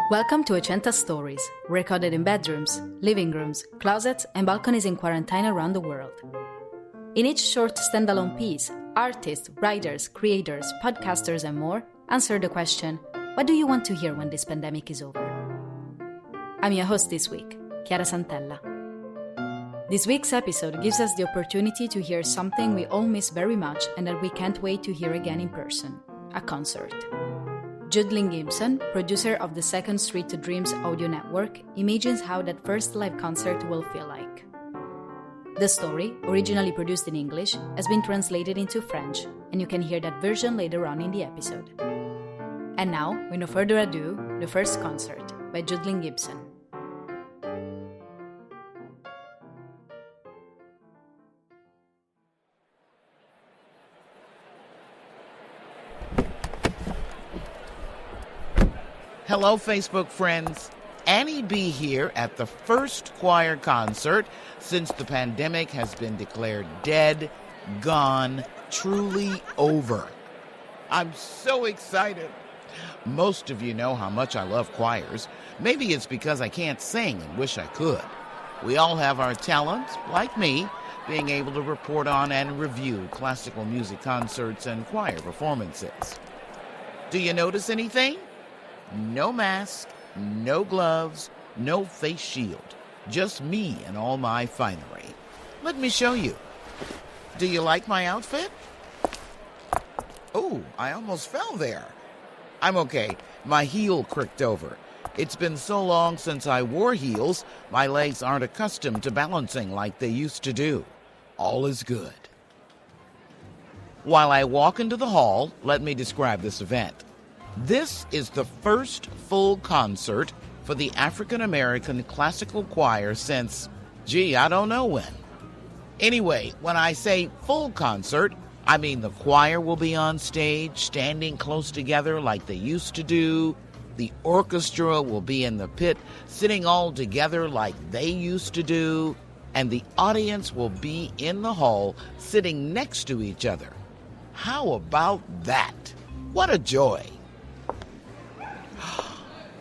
Welcome to Ochenta Stories, recorded in bedrooms, living rooms, closets, and balconies in quarantine around the world. In each short standalone piece, artists, writers, creators, podcasters, and more answer the question, what do you want to hear when this pandemic is over? I'm your host this week, Chiara Santella. This week's episode gives us the opportunity to hear something we all miss very much and that we can't wait to hear again in person, a concert. Judlyn Gibson, producer of the Second Street to Dreams audio network, imagines how that first live concert will feel like. The story, originally produced in English, has been translated into French, and you can hear that version later on in the episode. And now, with no further ado, the first concert by Judlyn Gibson. Hello, Facebook friends. Annie B here at the first choir concert since the pandemic has been declared dead, gone, truly over. I'm so excited. Most of you know how much I love choirs. Maybe it's because I can't sing and wish I could. We all have our talents, like me, being able to report on and review classical music concerts and choir performances. Do you notice anything? No mask, no gloves, no face shield. Just me and all my finery. Let me show you. Do you like my outfit? Oh, I almost fell there. I'm okay. My heel cricked over. It's been so long since I wore heels, my legs aren't accustomed to balancing like they used to do. All is good. While I walk into the hall, let me describe this event. This is the first full concert for the African American Classical Choir since, I don't know when. Anyway, when I say full concert, I mean the choir will be on stage, standing close together like they used to do. The orchestra will be in the pit, sitting all together like they used to do. And the audience will be in the hall, sitting next to each other. How about that? What a joy!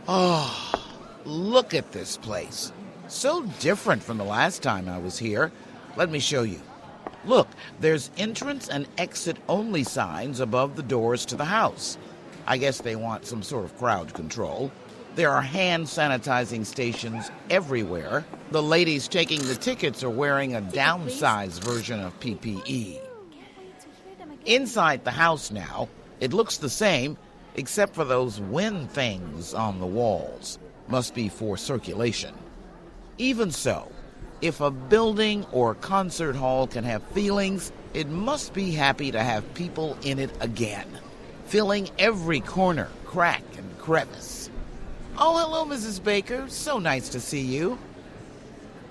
Oh, look at this place. So different from the last time I was here. Let me show you. Look, there's entrance and exit only signs above the doors to the house. I guess they want some sort of crowd control. There are hand sanitizing stations everywhere. The ladies taking the tickets are wearing a downsized version of PPE. Inside the house now, it looks the same, except for those wind things on the walls. Must be for circulation. Even so, if a building or concert hall can have feelings, it must be happy to have people in it again, filling every corner, crack, and crevice. Oh, hello, Mrs. Baker. So nice to see you.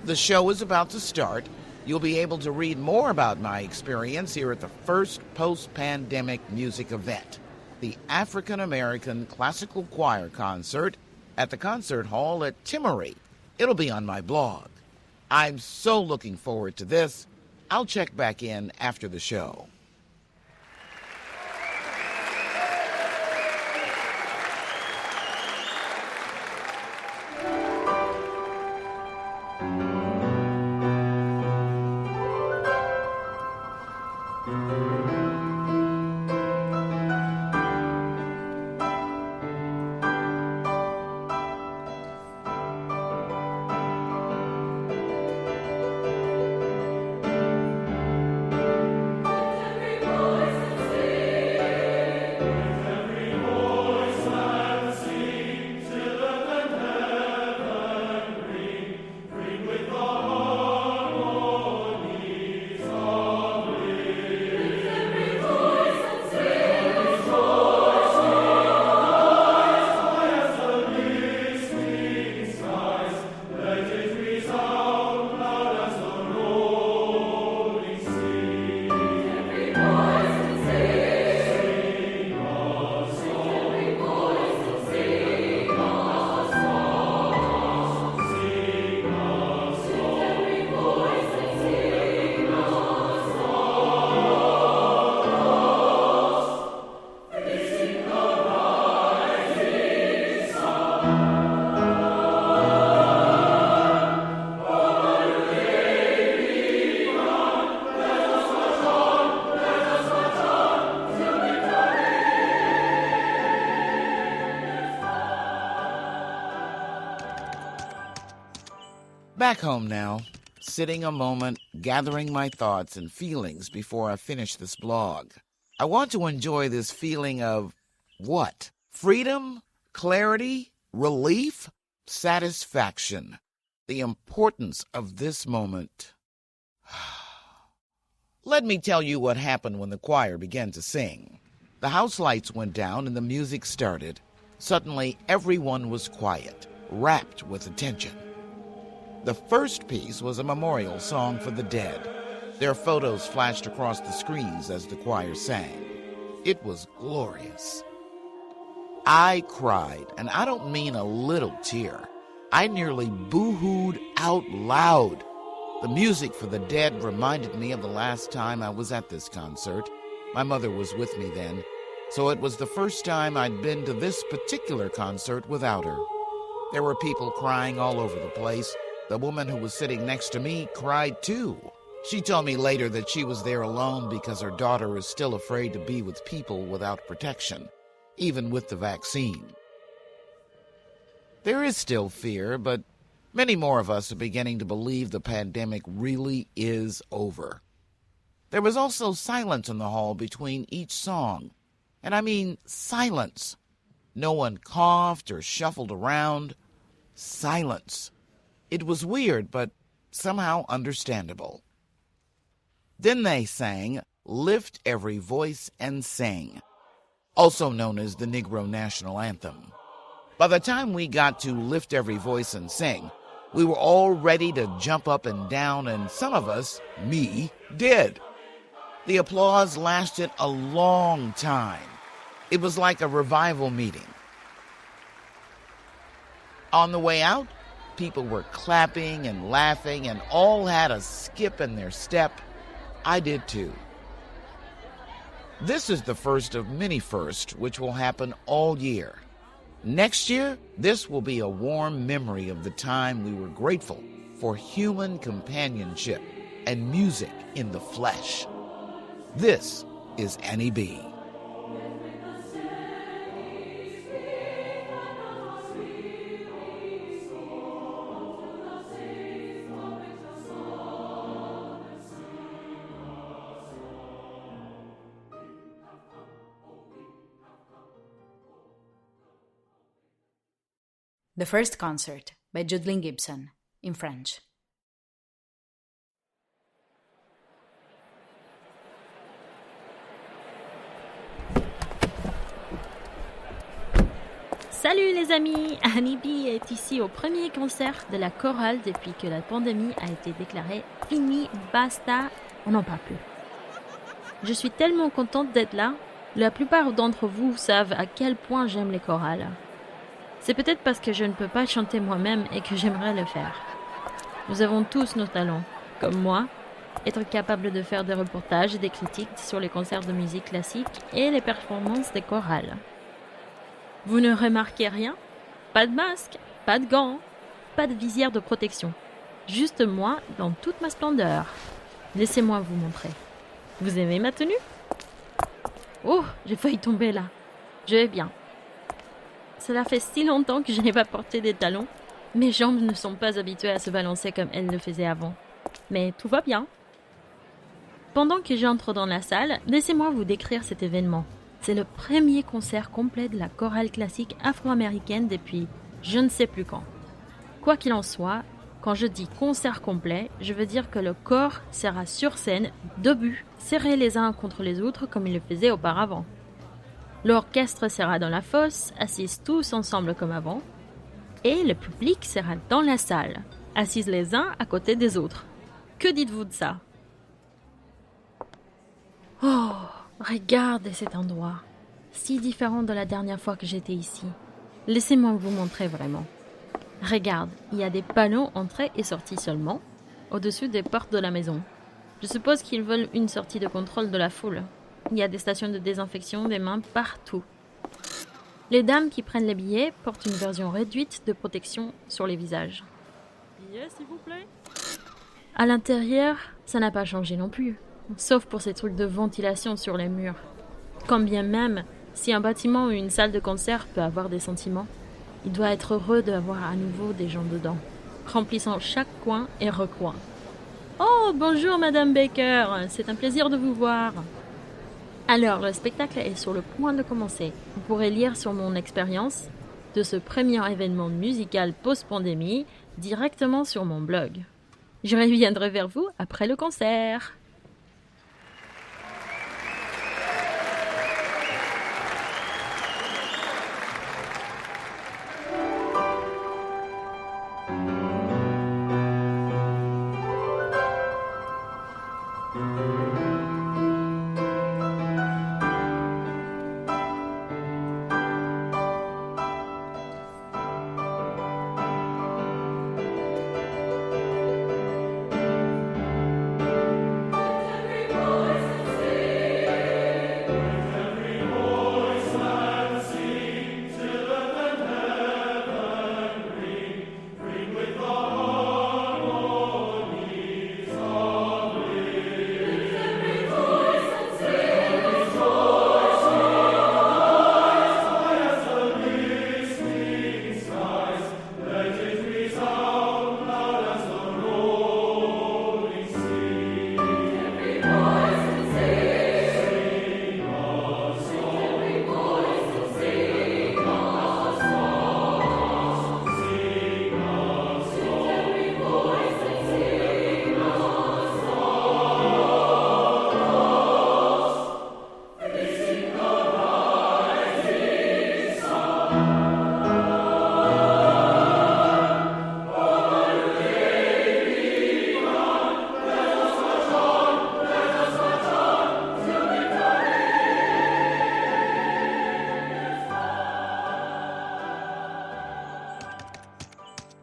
The show is about to start. You'll be able to read more about my experience here at the first post-pandemic music event, the African American Classical Choir Concert at the Concert Hall at Timmery. It'll be on my blog. I'm so looking forward to this. I'll check back in after the show. back home now, sitting a moment, gathering my thoughts and feelings before I finish this blog. I want to enjoy this feeling of what? Freedom? Clarity? Relief? Satisfaction. The importance of this moment. Let me tell you what happened when the choir began to sing. The house lights went down and the music started. Suddenly, everyone was quiet, rapt with attention. The first piece was a memorial song for the dead. Their photos flashed across the screens as the choir sang. It was glorious. I cried, and I don't mean a little tear. I nearly boo-hooed out loud. The music for the dead reminded me of the last time I was at this concert. My mother was with me then, so it was the first time I'd been to this particular concert without her. There were people crying all over the place. The woman who was sitting next to me cried too. She told me later that she was there alone because her daughter is still afraid to be with people without protection, even with the vaccine. There is still fear, but many more of us are beginning to believe the pandemic really is over. There was also silence in the hall between each song. And I mean silence. No one coughed or shuffled around. Silence. It was weird, but somehow understandable. Then they sang Lift Every Voice and Sing, also known as the Negro National Anthem. By the time we got to Lift Every Voice and Sing, we were all ready to jump up and down, and some of us, me, did. The applause lasted a long time. It was like a revival meeting. On the way out, people were clapping and laughing and all had a skip in their step. I did too. This is the first of many firsts which will happen all year. Next year, this will be a warm memory of the time we were grateful for human companionship and music in the flesh. This is Annie B. The First Concert by Judlyn Gibson, in French. Salut les amis, Annie B est ici au premier concert de la chorale depuis que la pandémie a été déclarée finie, basta, on n'en parle plus. Je suis tellement contente d'être là, la plupart d'entre vous savent à quel point j'aime les chorales. C'est peut-être parce que je ne peux pas chanter moi-même et que j'aimerais le faire. Nous avons tous nos talents, comme moi, être capable de faire des reportages et des critiques sur les concerts de musique classique et les performances des chorales. Vous ne remarquez rien? Pas de masque, pas de gants, pas de visière de protection. Juste moi dans toute ma splendeur. Laissez-moi vous montrer. Vous aimez ma tenue? Oh, j'ai failli tomber là. Je vais bien. Cela fait si longtemps que je n'ai pas porté des talons. Mes jambes ne sont pas habituées à se balancer comme elles le faisaient avant. Mais tout va bien. Pendant que j'entre dans la salle, laissez-moi vous décrire cet événement. C'est le premier concert complet de la chorale classique afro-américaine depuis je ne sais plus quand. Quoi qu'il en soit, quand je dis concert complet, je veux dire que le corps sera sur scène, debout, serrés les uns contre les autres comme il le faisait auparavant. L'orchestre sera dans la fosse, assis tous ensemble comme avant, et le public sera dans la salle, assis les uns à côté des autres. Que dites-vous de ça? Oh, regardez cet endroit, si différent de la dernière fois que j'étais ici. Laissez-moi vous montrer vraiment. Regarde, il y a des panneaux entrée et sortie seulement, au-dessus des portes de la maison. Je suppose qu'ils veulent une sortie de contrôle de la foule. Il y a des stations de désinfection des mains partout. Les dames qui prennent les billets portent une version réduite de protection sur les visages. Billets, s'il vous plaît? À l'intérieur, ça n'a pas changé non plus, sauf pour ces trucs de ventilation sur les murs. Quand bien même, si un bâtiment ou une salle de concert peut avoir des sentiments, il doit être heureux d'avoir à nouveau des gens dedans. remplissant chaque coin et recoin. Oh, bonjour Madame Baker, c'est un plaisir de vous voir. Alors, le spectacle est sur le point de commencer. Vous pourrez lire sur mon expérience de ce premier événement musical post-pandémie directement sur mon blog. Je reviendrai vers vous après le concert.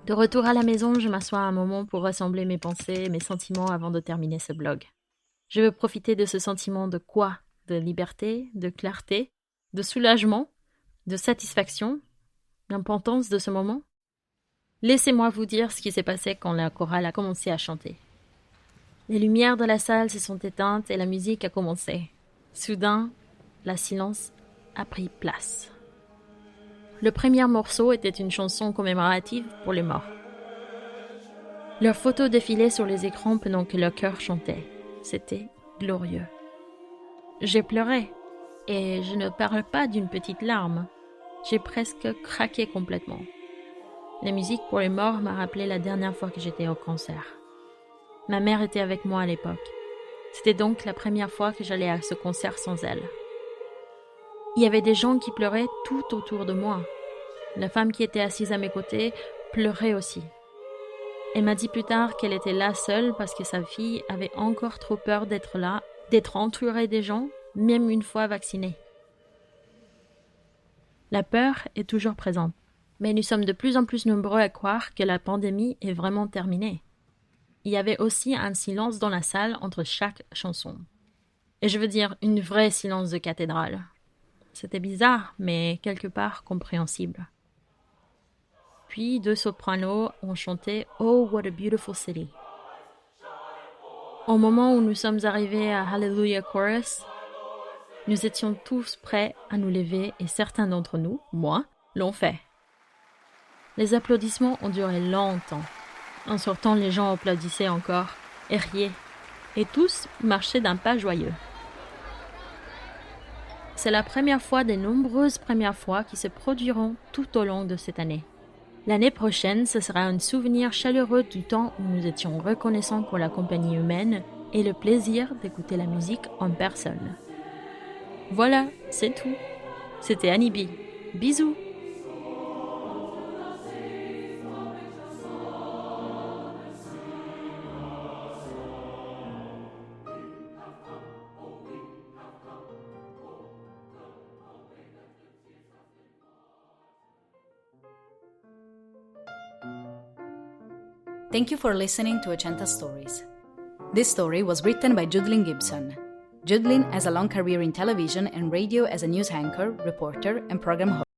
De retour à la maison, je m'assois un moment pour rassembler mes pensées et mes sentiments avant de terminer ce blog. Je veux profiter de ce sentiment de quoi? De liberté, de clarté, de soulagement, de satisfaction, d'importance de ce moment. Laissez-moi vous dire ce qui s'est passé quand la chorale a commencé à chanter. Les lumières de la salle se sont éteintes et la musique a commencé. Soudain, le silence a pris place. Le premier morceau était une chanson commémorative pour les morts. Leurs photos défilaient sur les écrans pendant que leur chœur chantait. C'était glorieux. J'ai pleuré, et je ne parle pas d'une petite larme. J'ai presque craqué complètement. La musique pour les morts m'a rappelé la dernière fois que j'étais au concert. Ma mère était avec moi à l'époque. C'était donc la première fois que j'allais à ce concert sans elle. Il y avait des gens qui pleuraient tout autour de moi. La femme qui était assise à mes côtés pleurait aussi. Elle m'a dit plus tard qu'elle était là seule parce que sa fille avait encore trop peur d'être là, d'être entourée des gens, même une fois vaccinée. La peur est toujours présente, mais nous sommes de plus en plus nombreux à croire que la pandémie est vraiment terminée. Il y avait aussi un silence dans la salle entre chaque chanson. Et je veux dire, une vraie silence de cathédrale. C'était bizarre, mais quelque part compréhensible. Puis deux sopranos ont chanté « Oh, what a beautiful city ». Au moment où nous sommes arrivés à Hallelujah Chorus, nous étions tous prêts à nous lever et certains d'entre nous, moi, l'ont fait. Les applaudissements ont duré longtemps. En sortant, les gens applaudissaient encore et riaient, et tous marchaient d'un pas joyeux. C'est la première fois des nombreuses premières fois qui se produiront tout au long de cette année. L'année prochaine, ce sera un souvenir chaleureux du temps où nous étions reconnaissants pour la compagnie humaine et le plaisir d'écouter la musique en personne. Voilà, c'est tout. C'était Annie B. Bisous. Thank you for listening to Ochenta Stories. This story was written by Judlyn Gibson. Judlyn has a long career in television and radio as a news anchor, reporter, and program host.